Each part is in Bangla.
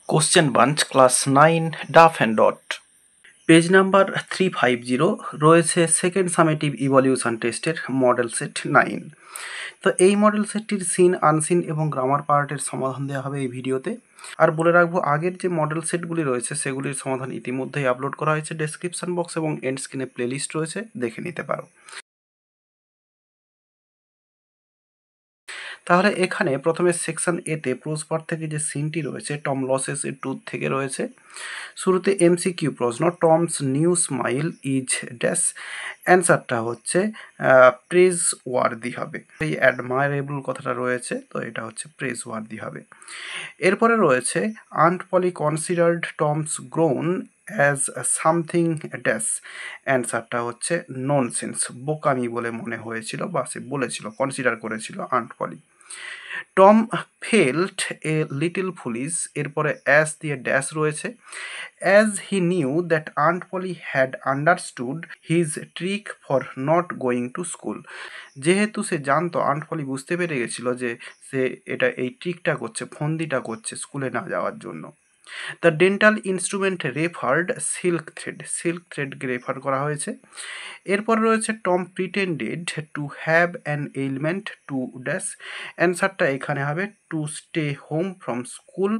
Question bunch class 9 Duff and Dot page number 350 রয়েছে সেকেন্ড সামেটিভ ইভলিউশন টেস্টের মডেল সেট 9। তো এই মডেল সেটটির সিন আনসিন এবং গ্রামার পার্টের সমাধান দেওয়া হবে এই ভিডিওতে। আর বলে রাখবো আগের যে মডেল সেটগুলি রয়েছে সেগুলির সমাধান ইতিমধ্যেই আপলোড করা হয়েছে ডেসক্রিপশন বক্স এবং এন্ড স্ক্রিনে প্লেলিস্ট রয়েছে, দেখে নিতে পারো। তাহলে এখানে প্রথমে সেকশন এতে প্রোজ পার্ট থেকে যে সিনটি রয়েছে টম লসেস এর টুথ থেকে রয়েছে। শুরুতে এমসিকিউ প্রশ্ন, Tom's new smile is dash. অ্যান্সারটা হচ্ছে প্রেজ ওয়ার্দি হবে। এই অ্যাডমায়ারেবল কথাটা রয়েছে, তো এটা হচ্ছে প্রেজ ওয়ার্দি হবে। এরপরে রয়েছে aunt Polly considered Tom's grown as something dash. অ্যান্সারটা হচ্ছে ননসেন্স, বোকামি বলে মনে হয়েছিল বা সে বলেছিল, কনসিডার করেছিল Aunt Polly. Tom felt a little foolish, এরপরে অ্যাজ দিয়ে ড্যাশ রয়েছে। As he knew that aunt Polly had understood his trick for not going to school. যেহেতু সে জানতো, আন্ট পলি বুঝতে পেরে গেছিল যে সে এই ট্রিকটা করছে, ফন্দিটা করছে স্কুলে না যাওয়ার জন্য। The dental instrument referred silk থ্রেডকে রেফার করা হয়েছে। এরপর রয়েছে Tom pretended to have an element to dash. অ্যান্সারটা এখানে হবে to stay home from school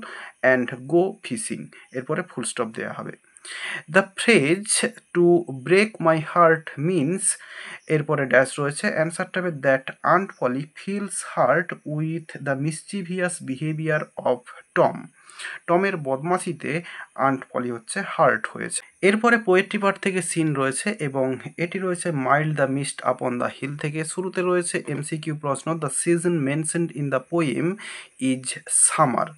and go fishing, এরপরে ফুল স্টপ দেওয়া হবে। The phrase to break my heart means, এরপরে ড্যাশ রয়েছে। অ্যান্সারটা হবে that aunt Polly feels hurt with the mischievous behaviour of Tom. টমের বদমাশিতে আন্ট পলি হচ্ছে হার্ট হয়েছে। এরপরে পোয়েট্রি পার্ট থেকে সিন রয়েছে এবং এটি রয়েছে mild the mist upon the hill থেকে। শুরুতে রয়েছে এমসিকিউ প্রশ্ন, the season mentioned in the poem is summer.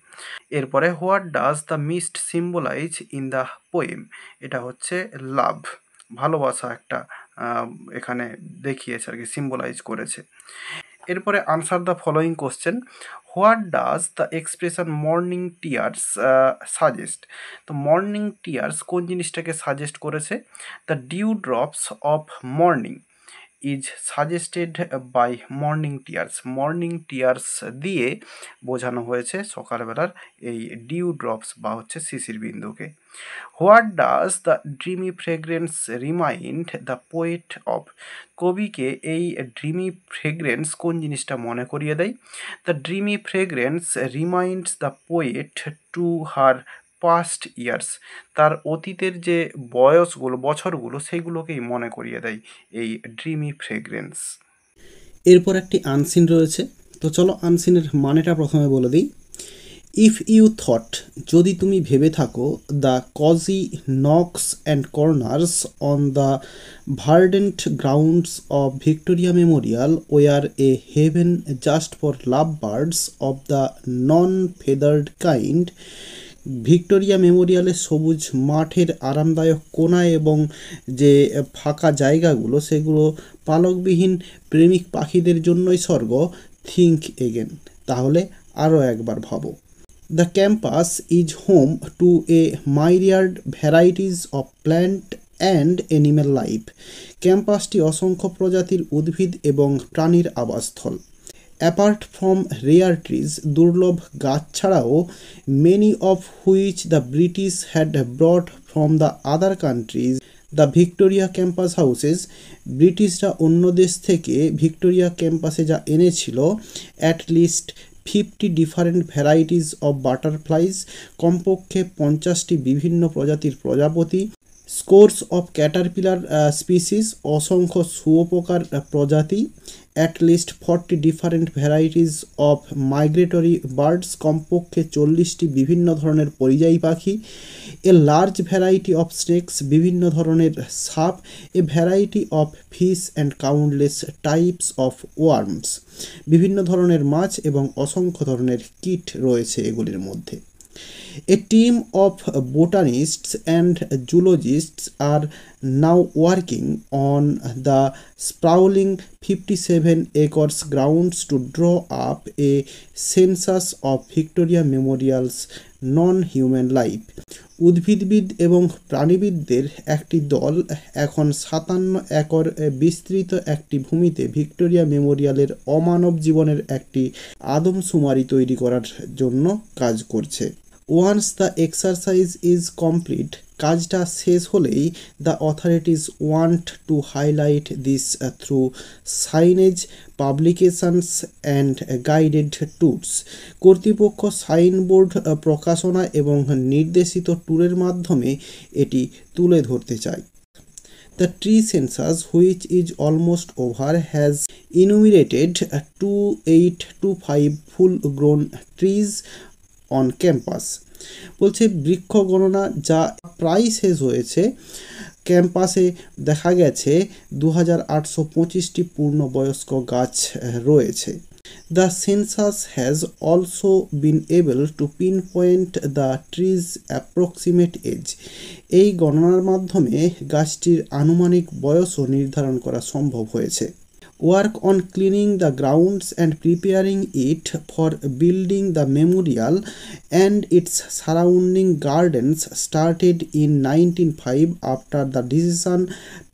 এরপরে what does the mist symbolise in the poem, এটা হচ্ছে লাভ, ভালোবাসা একটা এখানে দেখিয়েছে আর কি, সিম্বলাইজ করেছে। এরপরে answer the following question, what does the expression morning tears suggest. তো মর্নিং টিয়ার্স কোন জিনিসটাকে সাজেস্ট করেছে? The dew drops of morning is suggested by morning tears. Morning tears দিয়ে বোঝানো হয়েছে সকালবেলার এই ডিউ ড্রপস বা হচ্ছে শিশির বিন্দুকে। What does the dreamy fragrance remind the poet of. কবিকে এই ড্রিমি ফ্রেগ্রেন্স কোন জিনিসটা মনে করিয়ে দেয়? The dreamy fragrance reminds the poet to her past years. তার অতীতের যে বছরগুলো সেগুলোকেই মনে করিয়ে দেয় এই ড্রিমি ফ্রেগ্রেন্স। এরপর একটি আনসিন রয়েছে, তো চলো আনসিনের মানেটা প্রথমে বলে দিই। ইফ ইউ থট, যদি তুমি ভেবে থাকো, the cosy nooks and corners on the verdant grounds of Victoria Memorial were a heaven just for love birds of the non feathered kind. Victoria মেমোরিয়ালের সবুজ মাঠের আরামদায়ক কোণা এবং যে ফাঁকা জায়গাগুলো সেগুলো পালকবিহীন প্রেমিক পাখিদের জন্যই স্বর্গ। থিঙ্ক এগেন, তাহলে আরও একবার ভাবো। The campus is home to a myriad varieties of plant and animal life. ক্যাম্পাসটি অসংখ্য প্রজাতির উদ্ভিদ এবং প্রাণীর আবাসস্থল। অ্যাপার্ট ফ্রম রেয়ার ট্রিজ, দুর্লভ গাছ ছাড়াও, many of which the British had ব্রট from the other countries the Victoria campus houses. ব্রিটিশরা অন্য দেশ থেকে ভিক্টোরিয়া ক্যাম্পাসে যা এনেছিল, at least 50 different varieties of butterflies, কমপক্ষে 50টি বিভিন্ন প্রজাতির প্রজাপতি, স্কোর্স অফ ক্যাটারপিলার স্পিসিস, অসংখ্য শুঁয়োপোকার প্রজাতি, at least 40 different varieties of migratory birds, কমপক্ষে 40টি বিভিন্ন ধরনের পরিযায়ী পাখি, a large variety of snake's, বিভিন্ন ধরনের সাপ, a variety of fish and countless types of worms, বিভিন্ন ধরনের মাছ এবং অসংখ্য ধরনের কীট রয়েছে এগুলির মধ্যে। A team of botanists and zoologists are now working on the sprawling 57 acres grounds to draw up a census of Victoria Memorial's non-human life. উদ্ভিদবিদ এবং প্রাণীবিদদের একটি দল এখন 57 একর বিস্তৃত একটি ভূমিতে ভিক্টোরিয়া মেমোরিয়ালের অমানব জীবনের একটি আদমশুমারি তৈরি করার জন্য কাজ করছে। Once the exercise is complete, কাজটা শেষ হলেই the authorities want to highlight this through signage, publications and guided tours, কর্তৃপক্ষ সাইনবোর্ড, প্রকাশনা এবং নির্দেশিত ট্যুরের মাধ্যমে এটি তুলে ধরতে চায়। The tree census, which is almost over, has enumerated 2825 full-grown trees on campus. বলছে বৃক্ষ গণনা যা প্রায় শেষ হয়েছে, ক্যাম্পাসে দেখা গেছে 2825টি পূর্ণবয়স্ক গাছ রয়েছে। The census has also been able to pinpoint the tree's approximate age. এই গণনার মাধ্যমে গাছটির আনুমানিক বয়সও নির্ধারণ করা সম্ভব হয়েছে। Work on cleaning the grounds and preparing it for building the memorial and its surrounding gardens started in 1905 after the decision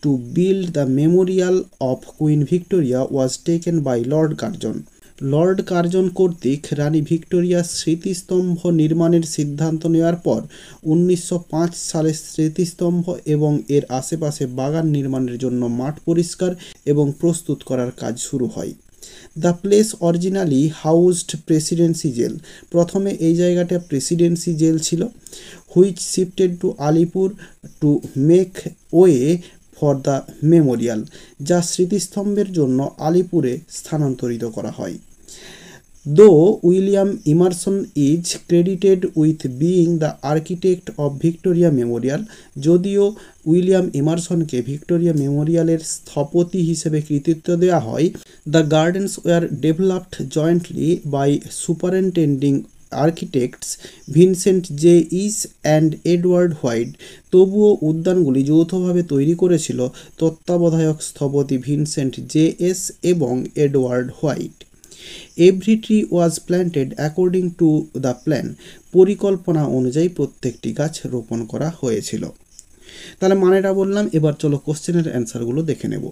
to build the memorial of Queen Victoria was taken by Lord Curzon. Lord Curzon কর্তৃক রানী ভিক্টোরিয়ার স্মৃতিস্তম্ভ নির্মাণের সিদ্ধান্ত নেওয়ার পর 1905 সালে স্মৃতিস্তম্ভ এবং এর আশেপাশে বাগান নির্মাণের জন্য মাঠ পরিষ্কার এবং প্রস্তুত করার কাজ শুরু হয়। The place originally housed Presidency jail, প্রথমে এই জায়গাটা প্রেসিডেন্সি জেল ছিল, which shifted to Alipur to make way for the memorial, যা স্মৃতিস্তম্ভের জন্য আলিপুরে স্থানান্তরিত করা হয়। Though William Emerson is credited with being the architect of Victoria Memorial, যদিও উইলিয়াম ইমারসনকে ভিক্টোরিয়া মেমোরিয়ালের স্থপতি হিসেবে কৃতিত্ব দেওয়া হয়, the gardens were developed jointly by superintending architects Vincent J Esch and Edward White, তবুও উদ্যানগুলি যৌথভাবে তৈরি করেছিল তত্ত্বাবধায়ক স্থপতি ভিনসেন্ট জে এস এবং Edward white. Every tree was planted according to the plan, পরিকল্পনা অনুযায়ী প্রত্যেকটি গাছ রোপণ করা হয়েছিল। তাহলে মানেটা বললাম, এবার চলো কোশ্চেনের অ্যান্সারগুলো দেখে নেব।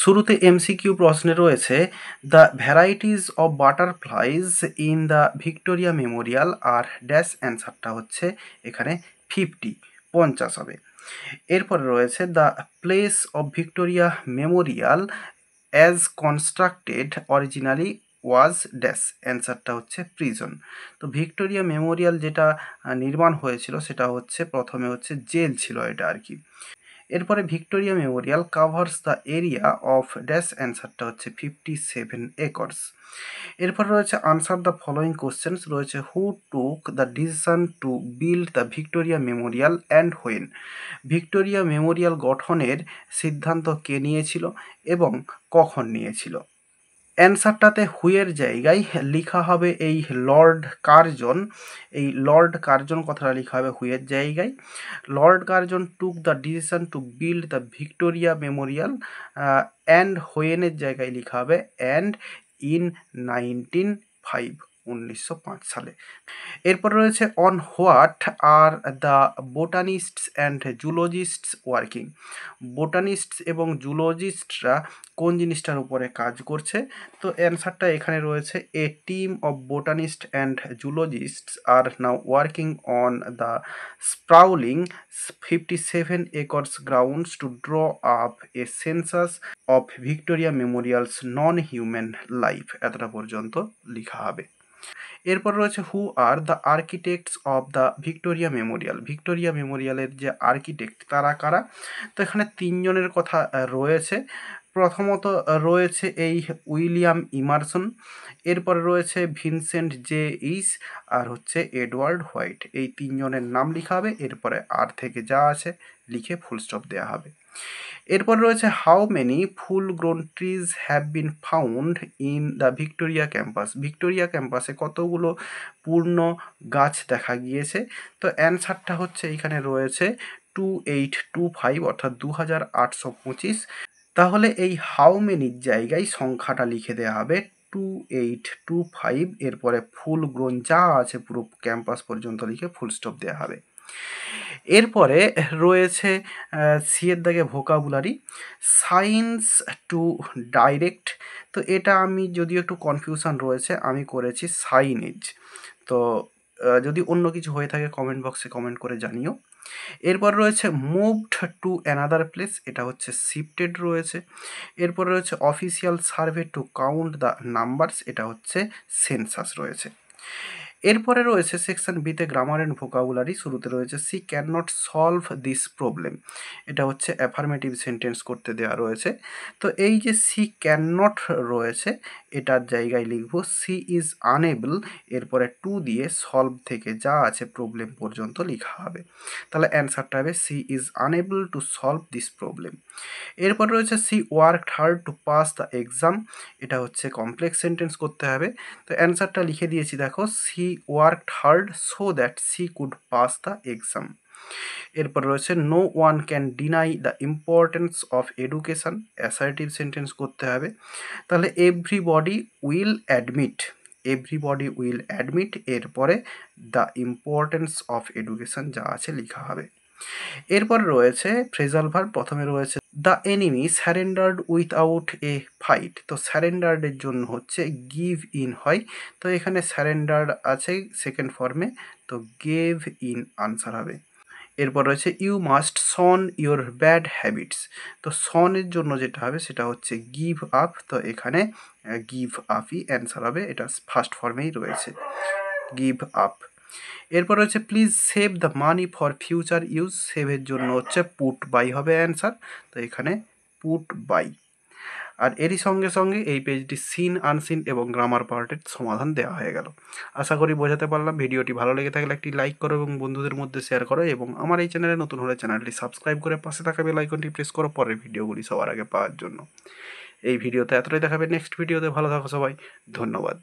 শুরুতে এমসিকিউ প্রশ্নে রয়েছে the varieties of butterflies in the Victoria Memorial are dash, অ্যান্সারটা হচ্ছে এখানে 50 হবে। এরপরে রয়েছে the place of Victoria Memorial as constructed originally was dash, অ্যান্সারটা হচ্ছে প্রিজন। তো ভিক্টোরিয়া মেমোরিয়াল যেটা নির্মাণ হয়েছিল সেটা হচ্ছে প্রথমে হচ্ছে জেল ছিল এটা আর কি। এরপরে Victoria Memorial covers the area of dash, অ্যান্সারটা হচ্ছে 57 একর্স। এরপর রয়েছে আনসার দ্য ফলোয়িং কোশ্চেন্স, রয়েছে who took the decision to build the Victoria Memorial and when, Victoria Memorial গঠনের সিদ্ধান্ত কে নিয়েছিল এবং কখন নিয়েছিল। অ্যান্সারটাতে হুয়ের জায়গায় লেখা হবে এই লর্ড কার্জন, এই লর্ড কার্জন কথাটা লেখা হবে হুয়ের জায়গায়। Lord Curzon took the decision to build the Victoria Memorial and হোয়েনের জায়গায় লেখা হবে অ্যান্ড ইন 1905 সালে। এরপর রয়েছে on what are the botanists and zoologists working, botanists এবং জুলজিস্টরা কোন জিনিসটার উপরে কাজ করছে। তো অ্যান্সারটা এখানে রয়েছে a team of botanist and zoologists are now working on the sprawling 57 acres grounds to draw up a census of Victoria Memorial's non human life, এতটা পর্যন্ত লেখা হবে। এরপর রয়েছে who are the architects of the Victoria Memorial, Victoria মেমোরিয়ালের যে আর্কিটেক্ট তারা কারা। তো এখানে তিনজনের কথা রয়েছে। প্রথমত রয়েছে এই উইলিয়াম ইমারসন, এরপরে রয়েছে ভিনসেন্ট জে ইস আর হচ্ছে এডওয়ার্ড হোয়াইট, এই তিনজনের নাম লেখা হবে, এরপরে আর থেকে যা আছে লিখে ফুল স্টপ দেওয়া হবে। এরপর রয়েছে how many full grown trees have been found in the Victoria campus, Victoria ক্যাম্পাসে কতগুলো পূর্ণ গাছ দেখা গিয়েছে। তো অ্যান্সারটা হচ্ছে এখানে রয়েছে 2825 অর্থাৎ 2825। তাহলে এই হাউ মেনির জায়গায় সংখ্যাটা লিখে দেওয়া হবে 2825, এরপরে ফুল গ্রোন যা আছে পুরো ক্যাম্পাস পর্যন্ত লিখে ফুল স্টপ দেওয়া হবে। এরপরে রয়েছে সিয়ের দাগে ভোকাবুলারি সায়েন্স টু ডাইরেক্ট, তো এটা আমি যদিও একটু কনফিউশন রয়েছে, আমি করেছি সাইনেজ। তো যদি অন্য কিছু হয়ে থাকে কমেন্ট বক্সে কমেন্ট করে জানিও। এরপর রয়েছে মুভড টু অ্যানাদার প্লেস, এটা হচ্ছে শিফটেড রয়েছে। এরপর রয়েছে official survey to count the numbers, এটা হচ্ছে সেন্সাস রয়েছে। এরপরে রয়েছে সেকশন বিতে গ্রামার অ্যান্ড ভোকাবুলারি। শুরুতে রয়েছে she can not solve this problem, এটা হচ্ছে অ্যাফার্মেটিভ সেন্টেন্স করতে দেওয়া রয়েছে। তো এই যে সি ক্যান নট রয়েছে এটার জায়গায় লিখব সি ইজ আনএবল, এরপরে টু দিয়ে সলভ থেকে যা আছে প্রবলেম পর্যন্ত লেখা হবে। তাহলে অ্যান্সারটা হবে she is unable to solve this problem. এরপর রয়েছে she worked hard to pass the exam, এটা হচ্ছে কমপ্লেক্স সেন্টেন্স করতে হবে। তো অ্যান্সারটা লিখে দিয়েছি দেখো, she worked hard so that she could pass the exam. এরপর রয়েছে no one can deny the importance of education, assertive sentence করতে হবে। তাহলে everybody will admit, everybody will admit, এরপরে দ্য ইম্পর্টেন্স অফ এডুকেশান যা আছে লেখা হবে। এরপর রয়েছে ফ্রেজাল ভার্ব। প্রথমে রয়েছে the enemy surrendered without a fight, তো স্যারেন্ডার্ডের জন্য হচ্ছে গিভ ইন হয়, তো এখানে স্যারেন্ডার্ড আছে সেকেন্ড ফর্মে, তো গেভ ইন আনসার হবে। এরপর রয়েছে you must shun your bad habits, তো শনের জন্য যেটা হবে সেটা হচ্ছে গিভ আপ, তো এখানে গিভ আপই অ্যান্সার হবে, এটা ফার্স্ট ফর্মেই রয়েছে গিভ আপ। এরপর রয়েছে please save the money for future use, সেভের জন্য হচ্ছে পুট বাই হবে অ্যান্সার, তো এখানে পুট বাই। আর এরই সঙ্গে সঙ্গে এই পেজটি সিন আনসিন এবং গ্রামার পার্টের সমাধান দেওয়া হয়ে গেল। আশা করি বোঝাতে পারলাম। ভিডিওটি ভালো লেগে থাকলে একটি লাইক করো এবং বন্ধুদের মধ্যে শেয়ার করো, এবং আমার এই চ্যানেলে নতুন হলে চ্যানেলটি সাবস্ক্রাইব করে পাশে থাকা বেল আইকনটি প্রেস করো পরের ভিডিওগুলি সবার আগে পাওয়ার জন্য। এই ভিডিওতে এতটাই দেখাবে, নেক্সট ভিডিওতে ভালো থাকো সবাই, ধন্যবাদ।